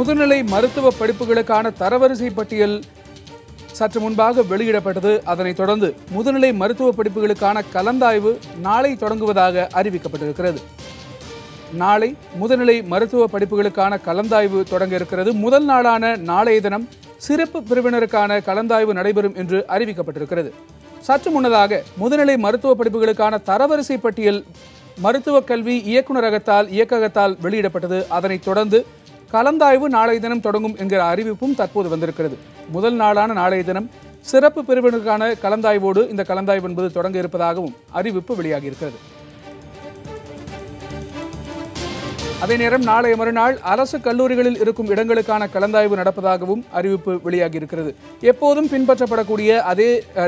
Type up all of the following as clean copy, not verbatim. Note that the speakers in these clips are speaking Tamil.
முதுநிலை மருத்துவ படிப்புகளுக்கான தரவரிசை பட்டியல் சற்று முன்பாக வெளியிடப்பட்டது. அதனைத் தொடர்ந்து முதுநிலை மருத்துவ படிப்புகளுக்கான கலந்தாய்வு நாளை தொடங்குவதாக அறிவிக்கப்பட்டிருக்கிறது. நாளை முதுநிலை மருத்துவ படிப்புகளுக்கான கலந்தாய்வு தொடங்க இருக்கிறது. முதல் நாளான நாளைய தினம் சிறப்பு பிரிவினருக்கான கலந்தாய்வு நடைபெறும் என்று அறிவிக்கப்பட்டிருக்கிறது. சற்று முன்னதாக முதுநிலை மருத்துவ படிப்புகளுக்கான தரவரிசை பட்டியல் மருத்துவக் கல்வி இயக்ககத்தால் வெளியிடப்பட்டது. அதனைத் தொடர்ந்து கலந்தாய்வு நாளைய தினம் தொடங்கும் என்கிற அறிவிப்பும் தற்போது வந்திருக்கிறது. முதல் நாளான நாளைய தினம் சிறப்பு பிரிவினருக்கான கலந்தாய்வோடு இந்த கலந்தாய்வு என்பது தொடங்க இருப்பதாகவும் அறிவிப்பு வெளியாகியிருக்கிறது. அதே நேரம் நாளைய மறுநாள் அரசு கல்லூரிகளில் இருக்கும் இடங்களுக்கான கலந்தாய்வு நடப்பதாகவும் அறிவிப்பு வெளியாகியிருக்கிறது. எப்போதும் பின்பற்றப்படக்கூடிய அதே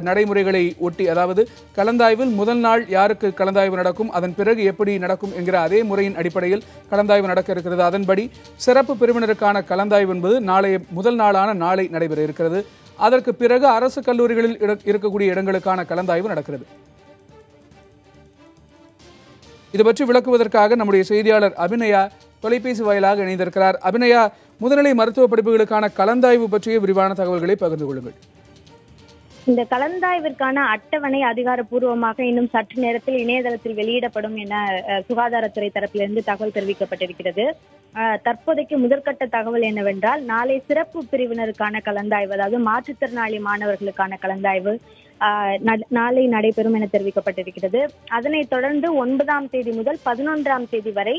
நடைமுறைகளை ஒட்டி, அதாவது கலந்தாய்வில் முதல் நாள் யாருக்கு கலந்தாய்வு நடக்கும், அதன் பிறகு எப்படி நடக்கும் என்கிற அதே முறையின் அடிப்படையில் கலந்தாய்வு நடக்க இருக்கிறது. அதன்படி சிறப்பு பிரிவினருக்கான கலந்தாய்வு என்பது நாளைய முதல் நாளான நாளை நடைபெற இருக்கிறது. அதற்கு பிறகு அரசு கல்லூரிகளில் இருக்கக்கூடிய இடங்களுக்கான கலந்தாய்வு நடக்கிறது. இது பற்றி விளக்குவதற்காக நம்முடைய செய்தியாளர் அபிநயா தொலைபேசி வாயிலாக இணைந்திருக்கிறார். அபிநயா, முதுநிலை மருத்துவ படிப்புகளுக்கான கலந்தாய்வு பற்றிய விரிவான தகவல்களை பகிர்ந்து கொள்ளுங்கள். இந்த கலந்தாய்விற்கான அட்டவணை அதிகாரப்பூர்வமாக இன்னும் சற்று நேரத்தில் இணையதளத்தில் வெளியிடப்படும் என சுகாதாரத்துறை தரப்பிலிருந்து தகவல் தெரிவிக்கப்பட்டிருக்கிறது. தற்போதைக்கு முதற்கட்ட தகவல் என்னவென்றால், நாளை சிறப்பு பிரிவினருக்கான கலந்தாய்வு, அதாவது மாற்றுத்திறனாளி மாணவர்களுக்கான கலந்தாய்வு நாளை நடைபெறும் என தெரிவிக்கப்பட்டிருக்கிறது. அதனைத் தொடர்ந்து 9ஆம் தேதி முதல் 11ஆம் தேதி வரை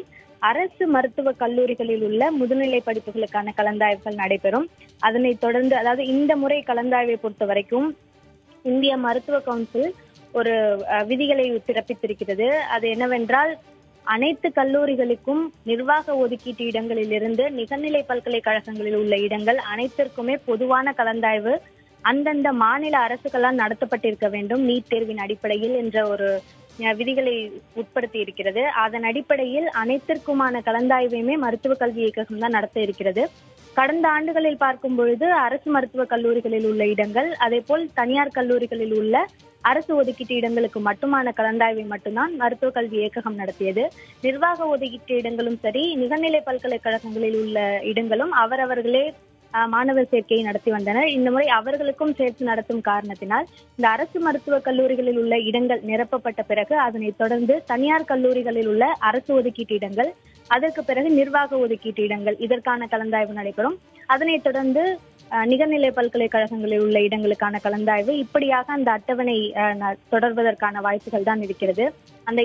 அரசு மருத்துவக் கல்லூரிகளில் உள்ள முதுநிலை படிப்புகளுக்கான கலந்தாய்வுகள் நடைபெறும். அதனைத் தொடர்ந்து, அதாவது இந்த முறை கலந்தாய்வை பொறுத்த வரைக்கும் இந்திய மருத்துவ கவுன்சில் ஒரு விதிகளை பிறப்பித்திருக்கிறது. அது என்னவென்றால், அனைத்து கல்லூரிகளுக்கும் நிர்வாக ஒதுக்கீட்டு இடங்களிலிருந்து நிகர்நிலை பல்கலைக்கழகங்களில் உள்ள இடங்கள் அனைத்திற்குமே பொதுவான கலந்தாய்வு அந்தந்த மாநில அரசுகளால் நடத்தப்பட்டிருக்க வேண்டும், நீட் தேர்வின் அடிப்படையில் என்ற ஒரு விதிகளை உட்படுத்தி இருக்கிறது. அதன் அடிப்படையில் அனைத்திற்குமான கலந்தாய்வையுமே மருத்துவ கல்வி இயக்ககம் தான் நடத்த இருக்கிறது. கடந்த ஆண்டுகளில் பார்க்கும் பொழுது அரசு மருத்துவக் கல்லூரிகளில் உள்ள இடங்கள், அதே போல் தனியார் கல்லூரிகளில் உள்ள அரசு ஒதுக்கீட்டு இடங்களுக்கு மட்டுமான கலந்தாய்வை மட்டும்தான் மருத்துவ கல்வி இயக்ககம் நடத்தியது. நிர்வாக ஒதுக்கீட்டு இடங்களும் சரி, நிகர்நிலை பல்கலைக்கழகங்களில் உள்ள இடங்களும் அவரவர்களே மாணவர் சேர்க்கையை நடத்தி வந்தனர். இந்த முறை அவர்களுக்கும் சேர்த்து நடத்தும் காரணத்தினால் இந்த அரசு மருத்துவக் கல்லூரிகளில் உள்ள இடங்கள் நிரப்பப்பட்ட பிறகு அதனைத் தொடர்ந்து தனியார் கல்லூரிகளில் உள்ள அரசு ஒதுக்கீட்டு இடங்கள், அதற்கு பிறகு நிர்வாக ஒதுக்கீட்டு இடங்கள், இதற்கான கலந்தாய்வு நடைபெறும். அதனைத் தொடர்ந்து நிகர்நிலை பல்கலைக்கழகங்களில் உள்ள இடங்களுக்கான கலந்தாய்வு, இப்படியாக அந்த அட்டவணை தொடர்வதற்கான வாய்ப்புகள் தான் இருக்கிறது. அந்த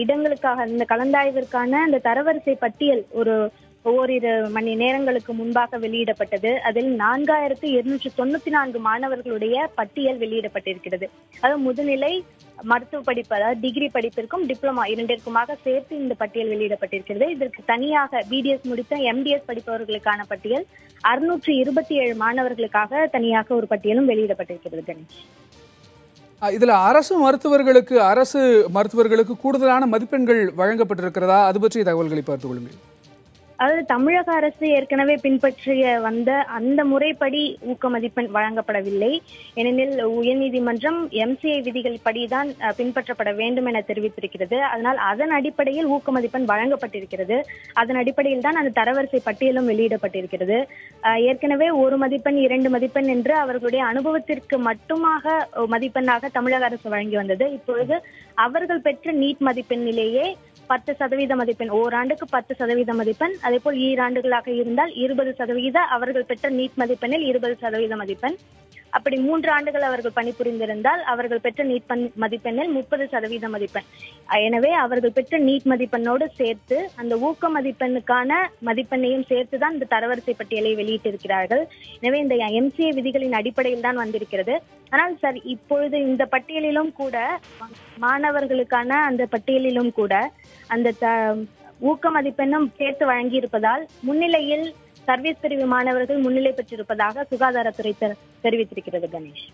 இடங்களுக்காக இந்த கலந்தாய்விற்கான அந்த தரவரிசை பட்டியல் ஓரிரு மணி நேரங்களுக்கு முன்பாக வெளியிடப்பட்டது. அதில் 4294 மாணவர்களுடைய பட்டியல் வெளியிடப்பட்டிருக்கிறது. அது முதுநிலை மருத்துவ படிப்பு, அதாவது டிகிரி படிப்பிற்கும் டிப்ளமா இரண்டிற்குமாக சேர்த்து இந்த பட்டியல் வெளியிடப்பட்டிருக்கிறது. இதற்கு தனியாக பிடிஎஸ் முடித்த எம்டிஎஸ் படிப்பவர்களுக்கான பட்டியல் 627 மாணவர்களுக்காக தனியாக ஒரு பட்டியலும் வெளியிடப்பட்டிருக்கிறது. கணேஷ், இதுல அரசு மருத்துவர்களுக்கு கூடுதலான மதிப்பெண்கள் வழங்கப்பட்டிருக்கிறதா? அது பற்றிய தகவல்களை பார்த்துக் கொள்ளுங்கள். அதாவது தமிழக அரசு ஏற்கனவே பின்பற்றிய வந்த அந்த முறைப்படி ஊக்க மதிப்பெண் வழங்கப்படவில்லை. ஏனெனில் உயர்நீதிமன்றம் எம்சிஐ விதிகள் படிதான் பின்பற்றப்பட வேண்டும் என தெரிவித்திருக்கிறது. அதனால் அதன் அடிப்படையில் ஊக்க மதிப்பெண் வழங்கப்பட்டிருக்கிறது. அதன் அடிப்படையில் தான் அந்த தரவரிசை பட்டியலும் வெளியிடப்பட்டிருக்கிறது. ஏற்கனவே 1 மதிப்பெண் 2 மதிப்பெண் என்று அவர்களுடைய அனுபவத்திற்கு மட்டுமாக மதிப்பெண்ணாக தமிழக அரசு வழங்கி வந்தது. இப்பொழுது அவர்கள் பெற்ற நீட் மதிப்பெண்ணிலேயே 10% மதிப்பெண், ஓராண்டுக்கு 10% மதிப்பெண், அதே போல் ஈராண்டுகளாக இருந்தால் 20% அவர்கள் பெற்ற நீட் மதிப்பெண்ணில் 20% மதிப்பெண், அப்படி 3 ஆண்டுகள் அவர்கள் பணிபுரிந்திருந்தால் அவர்கள் பெற்ற நீட் மதிப்பெண்ணில் 30% மதிப்பெண். எனவே அவர்கள் பெற்ற நீட் மதிப்பெண்ணோடு சேர்த்து அந்த ஊக்க மதிப்பெண்ணுக்கான மதிப்பெண்ணையும் சேர்த்துதான் இந்த தரவரிசை பட்டியலை வெளியிட்டிருக்கிறார்கள். எனவே இந்த எம்சிஏ விதிகளின் அடிப்படையில் தான் வந்திருக்கிறது. ஆனால் சார், இப்பொழுது இந்த பட்டியலிலும் கூட மாணவர்களுக்கான அந்த பட்டியலிலும் கூட அந்த ஊக்க மதிப்பெண்ணும் சேர்த்து வழங்கி இருப்பதால் முன்னிலையில் சர்வீஸ் பிரிவு மாணவர்கள் முன்னிலை பெற்றிருப்பதாக சுகாதாரத்துறை தெரிவித்திருக்கிறது. கணேஷ்.